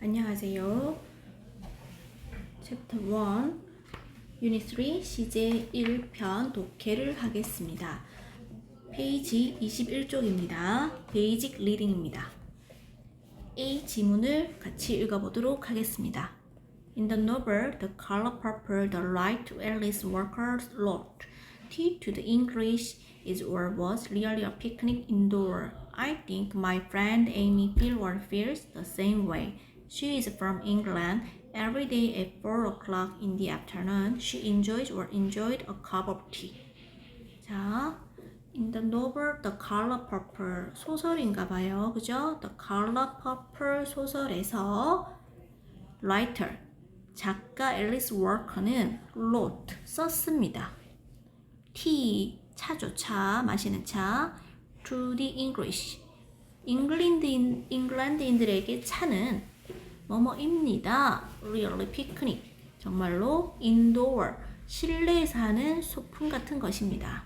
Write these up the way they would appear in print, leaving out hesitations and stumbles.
안녕하세요. 챕터 1, 유닛 3, 시제 1편 독해를 하겠습니다. 페이지 21쪽입니다. 베이직 리딩입니다. A 지문을 같이 읽어보도록 하겠습니다. In the novel, the color purple, the right to Alice Walker's lot. T to the English is or was really a picnic indoor. I think my friend Amy feels the same way. She is from England. Every day at 4 o'clock in the afternoon, she enjoyed a cup of tea. 자, in the novel, The Color Purple 소설인가 봐요. 그죠? The Color Purple 소설에서 writer, 작가 앨리스 워커는 wrote, 썼습니다. tea, 차죠. 차, 마시는 차. To the English. 잉글랜드인들에게 차는 뭐뭐입니다. Really picnic. 정말로 indoor. 실내에서 하는 소풍 같은 것입니다.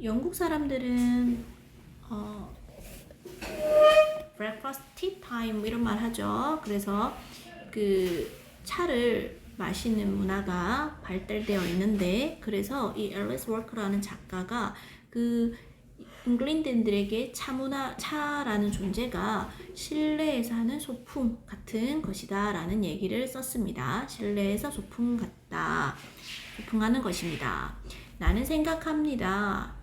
영국 사람들은 breakfast, tea time 이런 말 하죠. 그래서 그 차를 마시는 문화가 발달되어 있는데, 그래서 이 앨리스 워커라는 작가가 그 잉글랜드인들에게 차라는 존재가 실내에서 하는 소풍 같은 것이다 라는 얘기를 썼습니다. 실내에서 소풍 같다. 소풍하는 것입니다. 나는 생각합니다.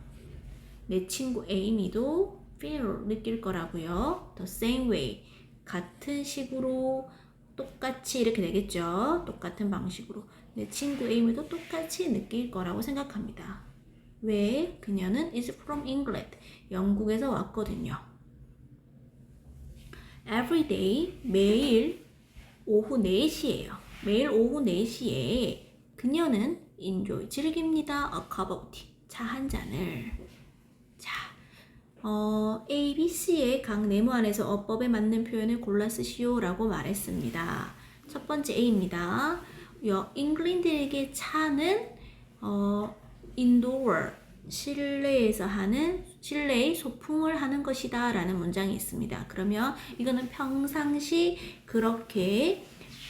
내 친구 에이미도 feel, 느낄 거라고요. The same way, 같은 식으로, 똑같이 이렇게 되겠죠. 똑같은 방식으로 내 친구 에이미도 똑같이 느낄 거라고 생각합니다. 왜? 그녀는 is from England. 영국에서 왔거든요. Every day, 매일 오후 4시예요. 매일 오후 4시에 그녀는 enjoy, 즐깁니다. A cup of tea, 차 한 잔을. 자, A, B, C의 각 네모 안에서 어법에 맞는 표현을 골라 쓰시오 라고 말했습니다. 첫 번째 A입니다. 잉글랜드에게 차는 indoor, 실내의 소풍을 하는 것이다 라는 문장이 있습니다. 그러면 이거는 평상시 그렇게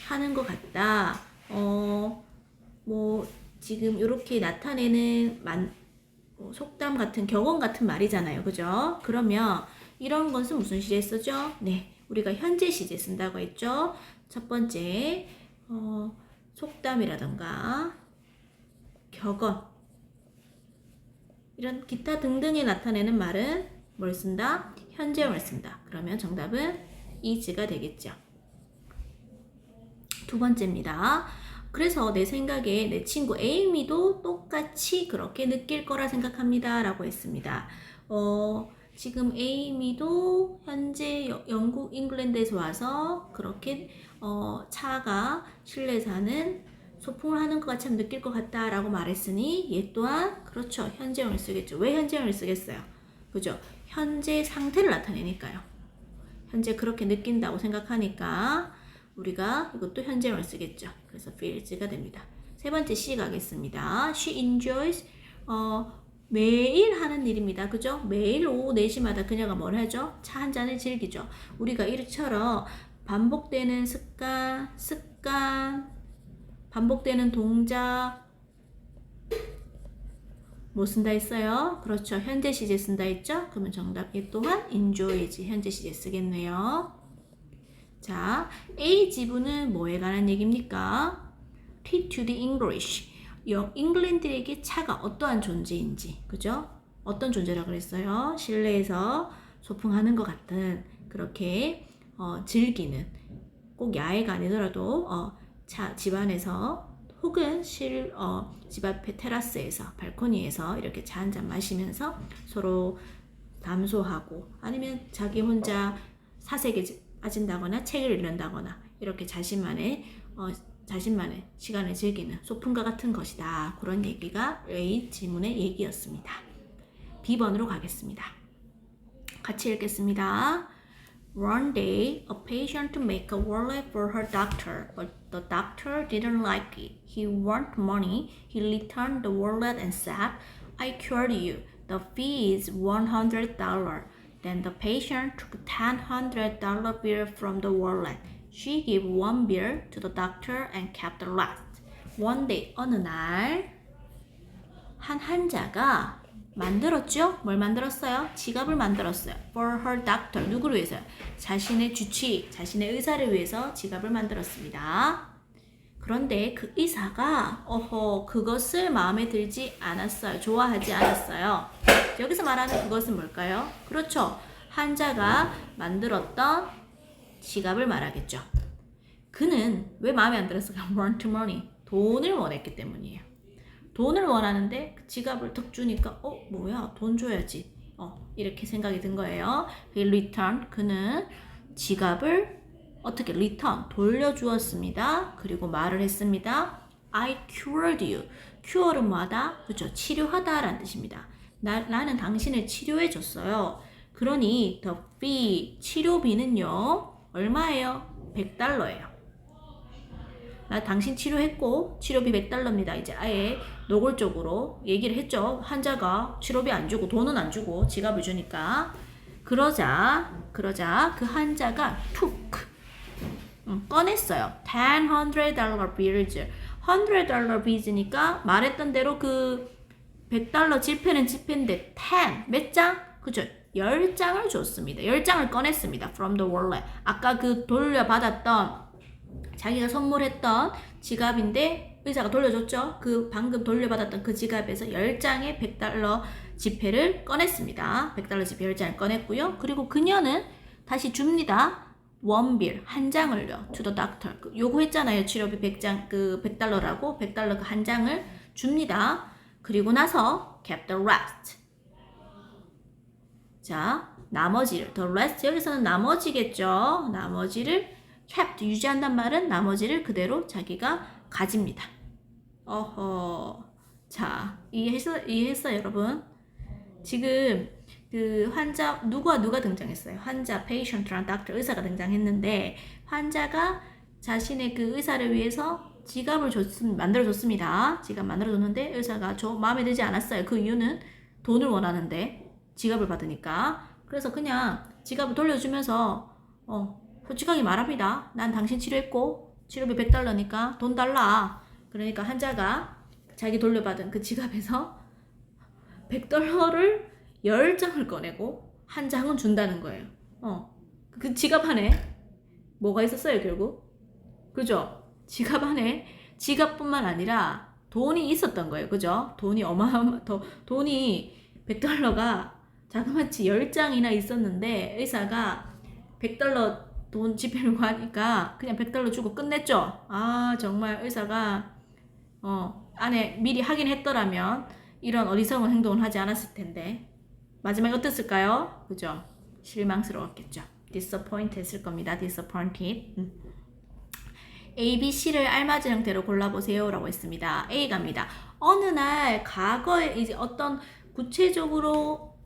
하는 것 같다. 지금 이렇게 나타내는 속담 같은, 격언 같은 말이잖아요. 그죠? 그러면 이런 것은 무슨 시제 쓰죠? 네, 우리가 현재 시제 쓴다고 했죠. 첫 번째, 속담이라던가 격언, 이런 기타 등등에 나타내는 말은 뭘 쓴다? 현재형을 쓴다. 그러면 정답은 is가 되겠죠. 두 번째입니다. 그래서 내 생각에 내 친구 에이미도 똑같이 그렇게 느낄 거라 생각합니다 라고 했습니다. 지금 에이미도 현재 영국 잉글랜드에서 와서 그렇게 차가 실내에서 하는 소풍을 하는 것 같이 느낄 것 같다 라고 말했으니 얘 또한 그렇죠, 현재형을 쓰겠죠. 왜 현재형을 쓰겠어요? 그죠? 현재 상태를 나타내니까요. 현재 그렇게 느낀다고 생각하니까 우리가 이것도 현재형을 쓰겠죠. 그래서 feels가 됩니다. 세 번째 C 가겠습니다. She enjoys, 매일 하는 일입니다. 그죠? 매일 오후 4시마다 그녀가 뭘 하죠? 차 한 잔을 즐기죠. 우리가 이처럼 반복되는 습관, 반복되는 동작 뭐 쓴다 했어요? 그렇죠. 현재 시제 쓴다 했죠? 그러면 정답 얘 또한 enjoys, 현재 시제 쓰겠네요. 자, A 지문은 뭐에 관한 얘기입니까? T to the English. 잉글랜드에게 차가 어떠한 존재인지, 그죠? 어떤 존재라고 그랬어요? 실내에서 소풍하는 것 같은, 그렇게 즐기는, 꼭 야외가 아니더라도 집 안에서 혹은 집 앞에 테라스에서, 발코니에서 이렇게 차 한 잔 마시면서 서로 담소하고, 아니면 자기 혼자 사색에 빠진다거나 책을 읽는다거나 이렇게 자신만의 시간을 즐기는 소풍과 같은 것이다. 그런 얘기가 A 지문의 얘기였습니다. B번으로 가겠습니다. 같이 읽겠습니다. One day, a patient made a wallet for her doctor, but the doctor didn't like it. He wanted money. He returned the wallet and said, I cured you. The fee is $100. Then the patient took $100 bill from the wallet. She gave one bill to the doctor and kept the rest. One day, 어느 날 한 환자가 만들었죠? 뭘 만들었어요? 지갑을 만들었어요. For her doctor. 누구를 위해서요? 자신의 주치, 자신의 의사를 위해서 지갑을 만들었습니다. 그런데 그 의사가 그것을 마음에 들지 않았어요. 좋아하지 않았어요. 여기서 말하는 그것은 뭘까요? 그렇죠. 환자가 만들었던 지갑을 말하겠죠. 그는 왜 마음에 안 들었을까? Want money. 돈을 원했기 때문이에요. 돈을 원하는데 지갑을 턱 주니까 뭐야? 돈 줘야지. 이렇게 생각이 든 거예요. He returned. 그는 지갑을 어떻게 return 돌려주었습니다. 그리고 말을 했습니다. I cured you. cure은 뭐하다? 그렇죠. 치료하다라는 뜻입니다. 나는 당신을 치료해 줬어요. 그러니 the fee 치료비는요. 얼마예요? $100예요. 나 당신 치료했고 치료비 $100입니다. 이제 아예 노골적으로 얘기를 했죠. 환자가 치료비 안 주고 돈은 안 주고 지갑을 주니까 그러자 그 환자가 took 꺼냈어요. $100 bills. $100 bills니까 말했던 대로 그 $100 지폐는 지폐인데 10 몇 장? 그죠? 10장을 줬습니다. 10장을 꺼냈습니다. From the wallet. 아까 그 돌려받았던 자기가 선물했던 지갑인데 의사가 돌려줬죠. 그 방금 돌려받았던 그 지갑에서 10장의 $100 지폐를 꺼냈습니다. $100 지폐 10장을 꺼냈고요. 그리고 그녀는 다시 줍니다. one bill 한 장을요. to the doctor. 요구했잖아요. 치료비 100장 그 $100라고 $100 그 한 장을 줍니다. 그리고 나서 kept the rest. 자, 나머지를 the rest 여기서는 나머지겠죠. 나머지를 kept 유지한단 말은 나머지를 그대로 자기가 가집니다. 자, 이해했어요, 여러분? 지금 그 환자 누가 등장했어요? 환자, patient랑 doctor, 의사가 등장했는데 환자가 자신의 그 의사를 위해서 지갑을 만들어줬습니다. 지갑 만들어줬는데 의사가 마음에 들지 않았어요. 그 이유는 돈을 원하는데 지갑을 받으니까. 그래서 그냥 지갑을 돌려주면서 솔직하게 말합니다. 난 당신 치료했고 치료비 $100니까 돈 달라. 그러니까 환자가 자기 돌려받은 그 지갑에서 $100를 10장을 꺼내고 한 장은 준다는 거예요. 그 지갑 안에 뭐가 있었어요, 결국? 그죠? 지갑 안에 지갑뿐만 아니라 돈이 있었던 거예요. 그죠? 돈이 돈이 $100가 자그마치 10장이나 있었는데 의사가 $100 돈 지폐를 구하니까 그냥 $100 주고 끝냈죠. 아, 정말 의사가 안에 미리 확인했더라면 이런 어리석은 행동을 하지 않았을 텐데 마지막에 어땠을까요? 그죠? 실망스러웠겠죠. disappoint 했을 겁니다. disappointed. A, B, C를 알맞은 형태로 골라보세요 라고 했습니다. A 갑니다. 어느 날 과거에 이제 어떤 구체적으로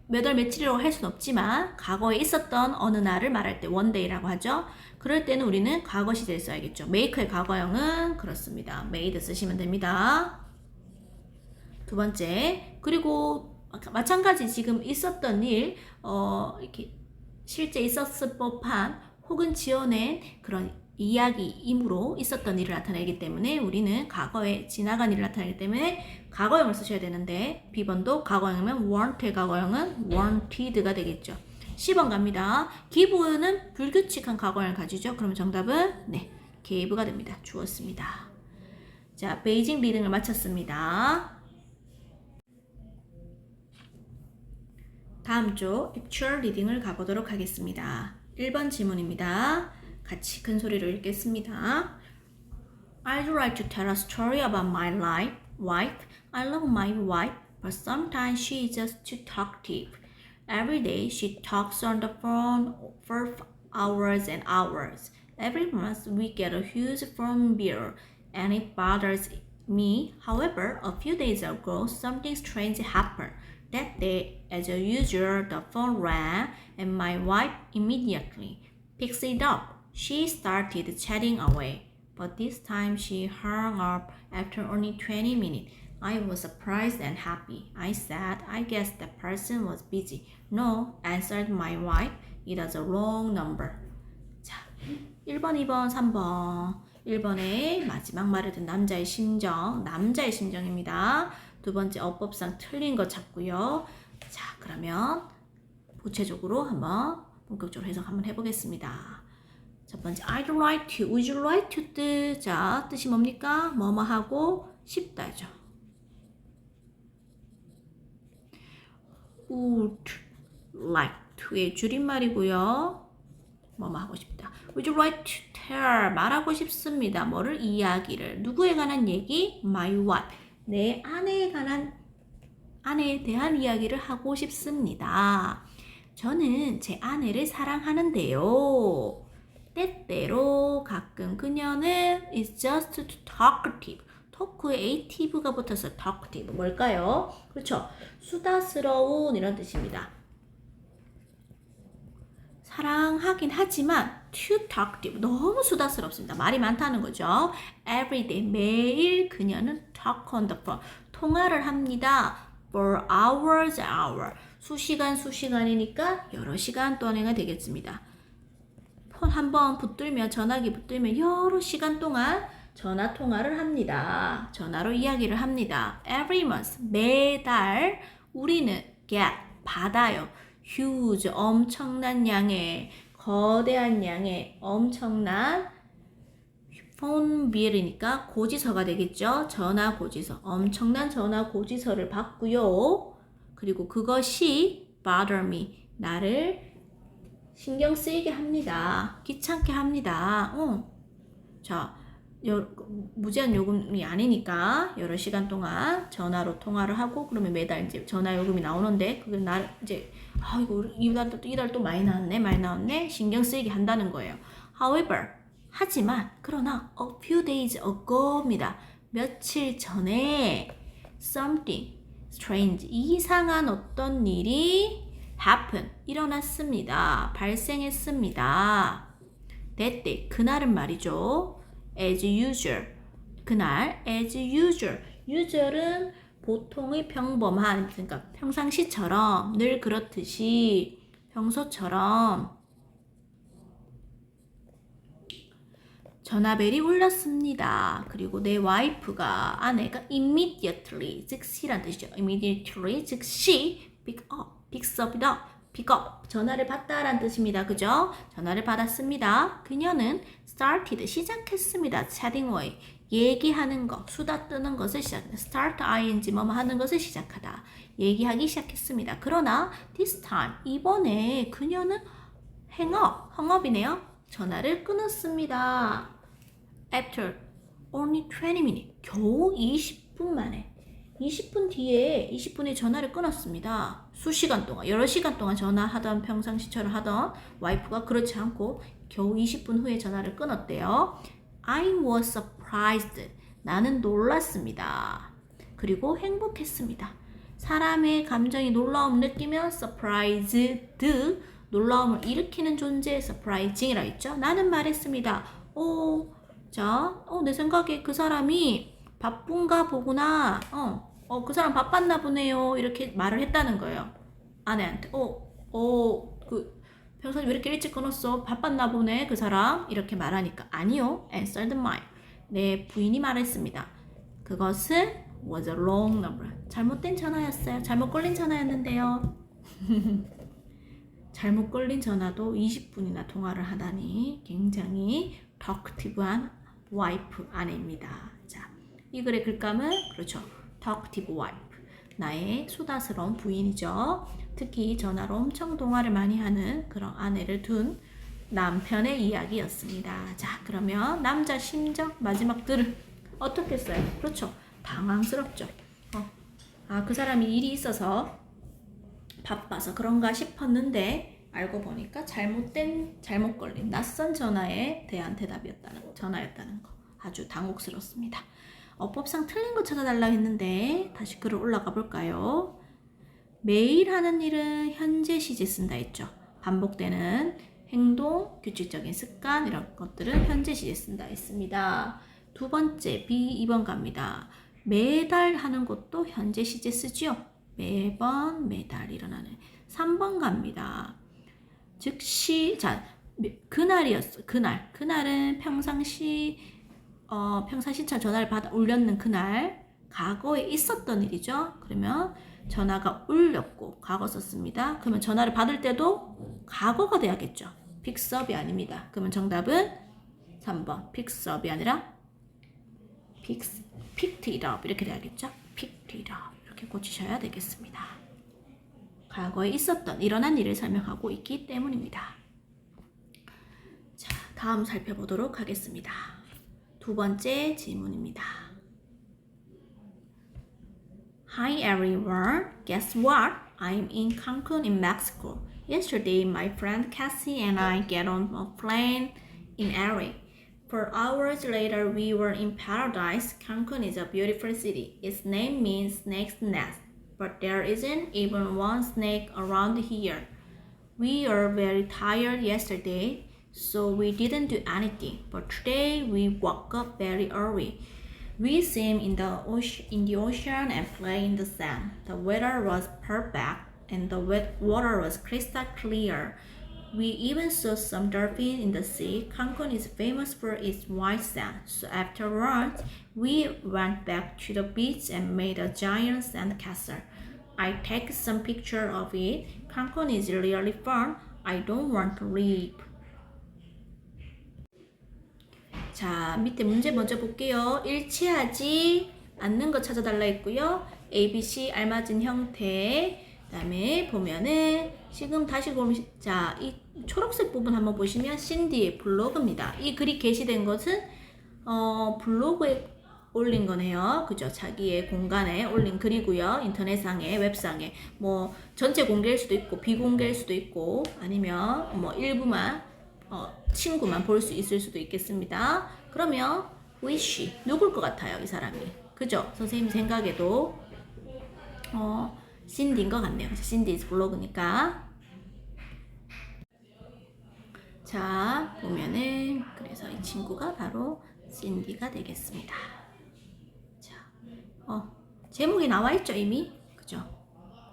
몇 월 며칠이라고 할 수는 없지만 과거에 있었던 어느 날을 말할 때 one day라고 하죠. 그럴 때는 우리는 과거 시제를 써야겠죠. make의 과거형은 그렇습니다. made 쓰시면 됩니다. 두 번째, 그리고 마찬가지 지금 있었던 일, 이렇게 실제 있었을 법한 혹은 지어낸 그런 이야기이므로 있었던 일을 나타내기 때문에 우리는 과거에 지나간 일을 나타내기 때문에 과거형을 쓰셔야 되는데 B번도 과거형이면 weren't의 과거형은 wanted가 되겠죠. 10번 갑니다. give는 불규칙한 과거형을 가지죠. 그러면 정답은 gave가 됩니다. 주었습니다. 자, 베이징 리딩을 마쳤습니다. 다음 쪽 actual 리딩을 가보도록 하겠습니다. 1번 지문입니다. 같이 큰 소리로 읽겠습니다. I'd like to tell a story about my wife. I love my wife, but sometimes she is just too talkative. Every day she talks on the phone for hours and hours. Every month we get a huge phone bill, and it bothers me. However, a few days ago, something strange happened. That day, as usual, the phone rang, and my wife immediately picks it up. She started chatting away, but this time she hung up after only 20 minutes. I was surprised and happy. I said, I guess that person was busy. No, answered my wife. It was a wrong number. 자, 1번, 2번, 3번. 1번의 마지막 말을 듣는 남자의 심정입니다. 두 번째 어법상 틀린 거 찾고요. 자, 그러면 구체적으로 한번 본격적으로 해석 한번 해보겠습니다. 첫 번째, I'd like to, would you like to 뜻. 자, 뜻이 뭡니까? 뭐뭐 하고 싶다죠. would like to의 줄임말이고요. 뭐뭐 하고 싶다. Would you like to tell? 말하고 싶습니다. 뭐를? 이야기를. 누구에 관한 얘기? My wife. 내 아내에 대한 이야기를 하고 싶습니다. 저는 제 아내를 사랑하는데요. 때때로 가끔 그녀는 is just talkative. 토크에 ative가 붙어서 talkative. 뭘까요? 그렇죠. 수다스러운 이런 뜻입니다. 사랑하긴 하지만 too talkative. 너무 수다스럽습니다. 말이 많다는 거죠. Every day. 매일 그녀는 talk on the phone. 통화를 합니다. For hours. 수시간이니까 여러 시간 동안이 되겠습니다. 폰 한번 붙들면, 전화기 붙들면 여러 시간 동안 전화 통화를 합니다. 전화로 이야기를 합니다. Every month, 매달 우리는 get, 받아요. huge, 엄청난 양의, 거대한 양의, 엄청난 phone bill이니까 고지서가 되겠죠. 전화 고지서, 엄청난 전화 고지서를 받고요. 그리고 그것이 bother me, 나를 신경 쓰이게 합니다. 귀찮게 합니다. 자, 무제한 요금이 아니니까 여러 시간 동안 전화로 통화를 하고 그러면 매달 이제 전화 요금이 나오는데 그게 날 이제 이거 이달 또 많이 나왔네 신경 쓰이게 한다는 거예요. However, 하지만 그러나 a few days ago입니다. 며칠 전에 something strange, 이상한 어떤 일이 happen, 일어났습니다. 발생했습니다. That day, 그날은 말이죠. As usual, 그날 as usual, usual은 보통의 평범한, 그러니까 평상시처럼 늘 그렇듯이 평소처럼 전화벨이 울렸습니다. 그리고 내 와이프가, 아내가 immediately, 즉시란 뜻이죠. immediately, 즉시 picks up, 전화를 받다라는 뜻입니다. 그죠? 전화를 받았습니다. 그녀는 started, 시작했습니다. chatting away, 얘기하는 것, 수다 뜨는 것을 시작합니다. start ing, 뭐뭐 하는 것을 시작하다. 얘기하기 시작했습니다. 그러나 this time, 이번에 그녀는 hangup이네요. 전화를 끊었습니다. After only 20 minutes, 겨우 20분 만에. 20분 뒤에 20분에 전화를 끊었습니다. 수시간 동안, 여러 시간 동안 전화하던, 평상시처럼 하던 와이프가 그렇지 않고 겨우 20분 후에 전화를 끊었대요. I was surprised. 나는 놀랐습니다. 그리고 행복했습니다. 사람의 감정이 놀라움을 느끼면 surprised, 놀라움을 일으키는 존재, surprising이라고 했죠. 나는 말했습니다. 내 생각에 그 사람이 바쁜가 보구나. 그 사람 바빴나 보네요. 이렇게 말을 했다는 거예요. 아내한테. 평소에 왜 이렇게 일찍 끊었어? 바빴나 보네, 그 사람. 이렇게 말하니까. 아니요. answered my. 내 부인이 말했습니다. 그것은 was a wrong number. 잘못된 전화였어요. 잘못 걸린 전화였는데요. 잘못 걸린 전화도 20분이나 통화를 하다니 굉장히 talkative한 와이프, 아내입니다. 자, 이 글의 글감은 그렇죠. talkative wife. 나의 수다스러운 부인이죠. 특히 전화로 엄청 통화를 많이 하는 그런 아내를 둔 남편의 이야기였습니다. 자, 그러면 남자 심정 마지막 들은 어떻게 써요? 그렇죠. 당황스럽죠. 그 사람이 일이 있어서 바빠서 그런가 싶었는데 알고 보니까 잘못 걸린 낯선 전화에 대한 전화였다는 거. 아주 당혹스럽습니다. 어법상 틀린 거 찾아달라고 했는데 다시 글을 올라가 볼까요? 매일 하는 일은 현재 시제 쓴다 했죠. 반복되는 행동, 규칙적인 습관 이런 것들은 현재 시제 쓴다 했습니다. 두 번째 B 2번 갑니다. 매달 하는 것도 현재 시제 쓰지요. 매번 매달 일어나는. 3번 갑니다. 즉시 자 그날이었어. 그날은 평상시처럼 전화를 받아 울렸는 그날 과거에 있었던 일이죠. 그러면 전화가 울렸고 과거 썼습니다. 그러면 전화를 받을 때도 과거가 돼야겠죠. 픽스업이 아닙니다. 그러면 정답은 3번 픽스업이 아니라 picked it up 이렇게 돼야겠죠. picked it up 이렇게 고치셔야 되겠습니다. 과거에 있었던 일어난 일을 설명하고 있기 때문입니다. 자, 다음 살펴보도록 하겠습니다. 두 번째 질문입니다. Hi everyone, guess what? I'm in Cancun in Mexico. Yesterday, my friend Cassie and I get on a plane in LA. 4 hours later, we were in paradise. Cancun is a beautiful city. Its name means snake's nest, but there isn't even one snake around here. We are very tired yesterday, so we didn't do anything. But today, we woke up very early. We swim in the ocean and play in the sand. The weather was perfect, and the water was crystal clear. We even saw some dolphins in the sea. Cancun is famous for its white sand. So afterwards, we went back to the beach and made a giant sand castle. I take some picture of it. Cancun is really fun. I don't want to leave. 자, 밑에 문제 먼저 볼게요. 일치하지 않는 거 찾아달라 했고요. A, B, C 알맞은 형태. 그 다음에 보면은 지금 다시 보면 자, 이 초록색 부분 한번 보시면 신디의 블로그입니다. 이 글이 게시된 것은 블로그에 올린 거네요. 그죠? 자기의 공간에 올린 글이고요. 인터넷상에, 웹상에 뭐 전체 공개일 수도 있고 비공개일 수도 있고 아니면 뭐 일부만 친구만 볼 수 있을 수도 있겠습니다. 그러면 wish 누굴 것 같아요? 이 사람이. 그죠? 선생님 생각에도 신디인 것 같네요. 신디's 블로그니까. 자, 보면은 그래서 이 친구가 바로 신디가 되겠습니다. 자, 제목이 나와 있죠 이미. 그죠?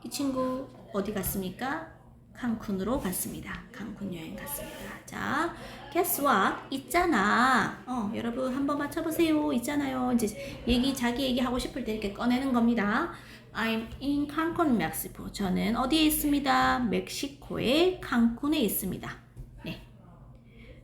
이 친구 어디 갔습니까? 칸쿤으로 갔습니다. 칸쿤 여행 갔습니다. 자, guess what? 있잖아. 여러분 한번 맞춰보세요. 있잖아요. 이제 자기 얘기 하고 싶을 때 이렇게 꺼내는 겁니다. I'm in Cancun, Mexico. 저는 어디에 있습니다? 멕시코의 칸쿤에 있습니다. 네.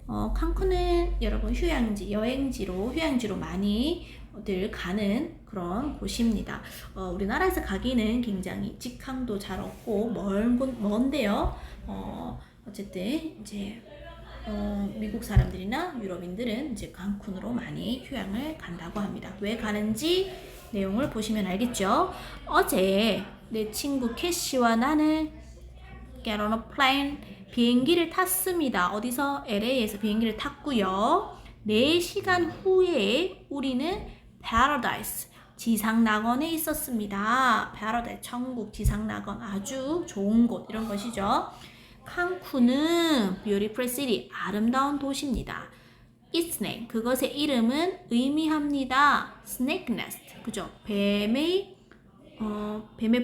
칸쿤은 여러분 휴양지로 많이들 가는 그런 곳입니다. 우리나라에서 가기는 굉장히 직항도 잘 없고 먼데요. 어쨌든 이제 미국 사람들이나 유럽인들은 이제 칸쿤으로 많이 휴양을 간다고 합니다. 왜 가는지 내용을 보시면 알겠죠. 어제 내 친구 캐시와 나는 get on a plane 비행기를 탔습니다. 어디서? LA에서 비행기를 탔고요. 4시간 후에 우리는 paradise 지상낙원에 있었습니다. paradise 천국 지상낙원 아주 좋은 곳 이런 것이죠. 칸쿤은 beautiful city 아름다운 도시입니다. Its name 그것의 이름은 의미합니다. snake nest 그죠? 뱀의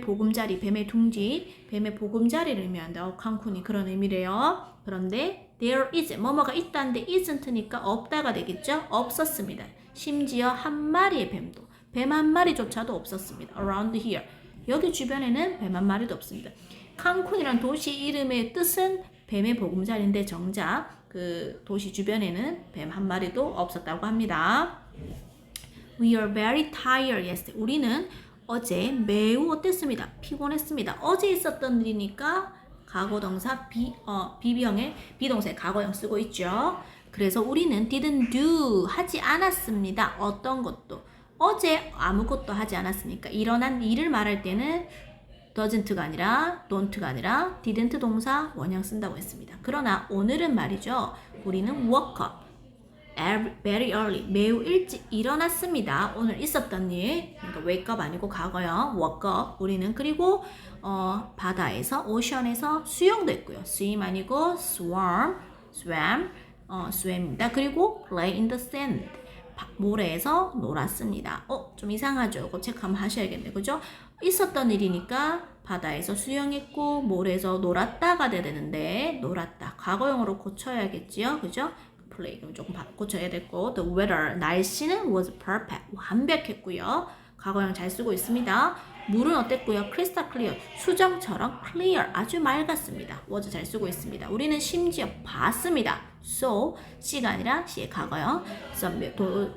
보금자리, 뱀의 둥지, 뱀의 보금자리를 의미한다. 칸쿤이 그런 의미래요. 그런데 there is 뭐뭐가 있다는데 isn't니까 없다가 되겠죠? 없었습니다. 심지어 한 마리의 뱀 한 마리조차도 없었습니다. around here 여기 주변에는 뱀 한 마리도 없습니다. 칸쿤이란 도시 이름의 뜻은 뱀의 보금자리인데 정작 그 도시 주변에는 뱀 한 마리도 없었다고 합니다. We are very tired yesterday. 우리는 어제 매우 어땠습니다? 피곤했습니다. 어제 있었던 일이니까 과거동사 비비형의 비동사의 과거형 쓰고 있죠. 그래서 우리는 didn't do 하지 않았습니다. 어떤 것도. 어제 아무것도 하지 않았으니까 일어난 일을 말할 때는 doesn't가 아니라 don't가 아니라 didn't 동사 원형 쓴다고 했습니다. 그러나 오늘은 말이죠. 우리는 woke up very early 매우 일찍 일어났습니다. 오늘 있었던 일 그러니까 wake up 아니고 과거형 woke up 우리는 그리고 바다에서 오션에서 수영도 했고요. swim 아니고 swam입니다. 그리고 play in the sand 모래에서 놀았습니다. 좀 이상하죠? 이거 체크 한번 하셔야겠네. 그죠? 있었던 일이니까 바다에서 수영했고 모래에서 놀았다가 돼야 되는데 놀았다. 과거형으로 고쳐야겠지요? 그죠? play 조금 고쳐야 됐고 the weather 날씨는 was perfect 완벽했고요. 과거형 잘 쓰고 있습니다. 물은 어땠고요? crystal clear 수정처럼 clear 아주 맑았습니다. was 잘 쓰고 있습니다. 우리는 심지어 봤습니다. so C가 아니라 C의 과거형.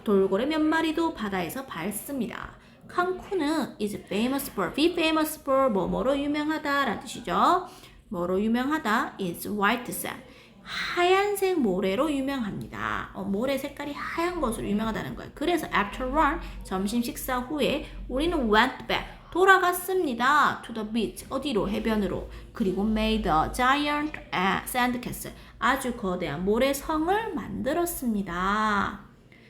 돌고래 몇 마리도 바다에서 밟습니다. 칸쿤은 is famous for, be famous for 뭐뭐로 유명하다 라는 뜻이죠. 뭐로 유명하다 is white sand 하얀색 모래로 유명합니다. 모래 색깔이 하얀 것으로 유명하다는 거예요. 그래서 after lunch 점심 식사 후에 우리는 went back 돌아갔습니다. to the beach 어디로? 해변으로. 그리고 made a giant sand castle 아주 거대한 모래성을 만들었습니다.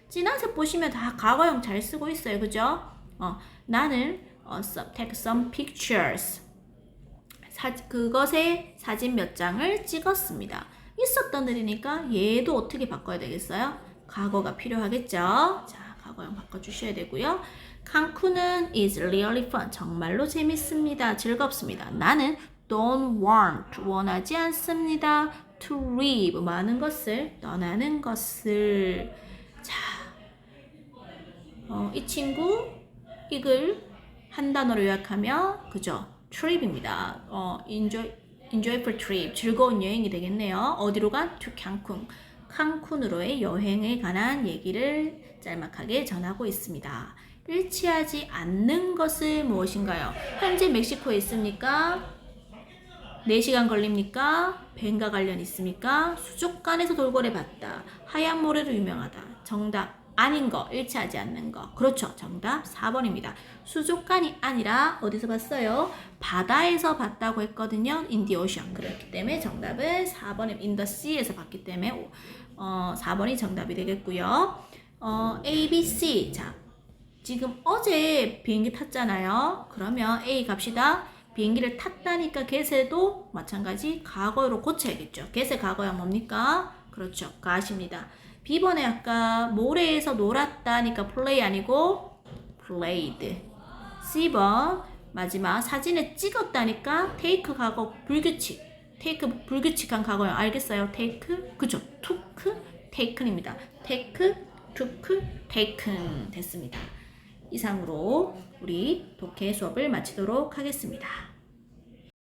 진한색 보시면 다 과거형 잘 쓰고 있어요. 그죠? 나는 take some pictures 그것의 사진 몇 장을 찍었습니다. 있었던 일이니까 얘도 어떻게 바꿔야 되겠어요? 과거가 필요하겠죠? 자, 과거형 바꿔주셔야 되고요. 칸쿤은 is really fun. 정말로 재밌습니다. 즐겁습니다. 나는 don't want. 원하지 않습니다. to leave. 많은 것을, 떠나는 것을. 자, 이 친구, 이글 한 단어로 요약하면, 그죠? trip입니다. enjoyable trip, 즐거운 여행이 되겠네요. 어디로 간? to 칸쿤. 칸쿤으로의 여행에 관한 얘기를 짤막하게 전하고 있습니다. 일치하지 않는 것은 무엇인가요? 현재 멕시코에 있습니까? 4시간 걸립니까? 벤과 관련 있습니까? 수족관에서 돌고래 봤다. 하얀 모래로 유명하다. 정답 아닌 거, 일치하지 않는 거. 그렇죠. 정답 4번입니다. 수족관이 아니라 어디서 봤어요? 바다에서 봤다고 했거든요. In the ocean. 그렇기 때문에 정답은 4번에 in the sea에서 봤기 때문에 4번이 정답이 되겠고요. A, B, C. 자, 지금 어제 비행기 탔잖아요. 그러면 A 갑시다. 비행기를 탔다니까 get에도 마찬가지 과거로 고쳐야겠죠. get의 과거형 뭡니까? 그렇죠. 가십니다. B번에 아까 모래에서 놀았다니까 play 아니고 played. C번 마지막 사진을 찍었다니까 take 과거 불규칙. take 불규칙한 과거형 알겠어요? take 그죠? took taken입니다. take took taken 됐습니다. 이상으로 우리 독해 수업을 마치도록 하겠습니다.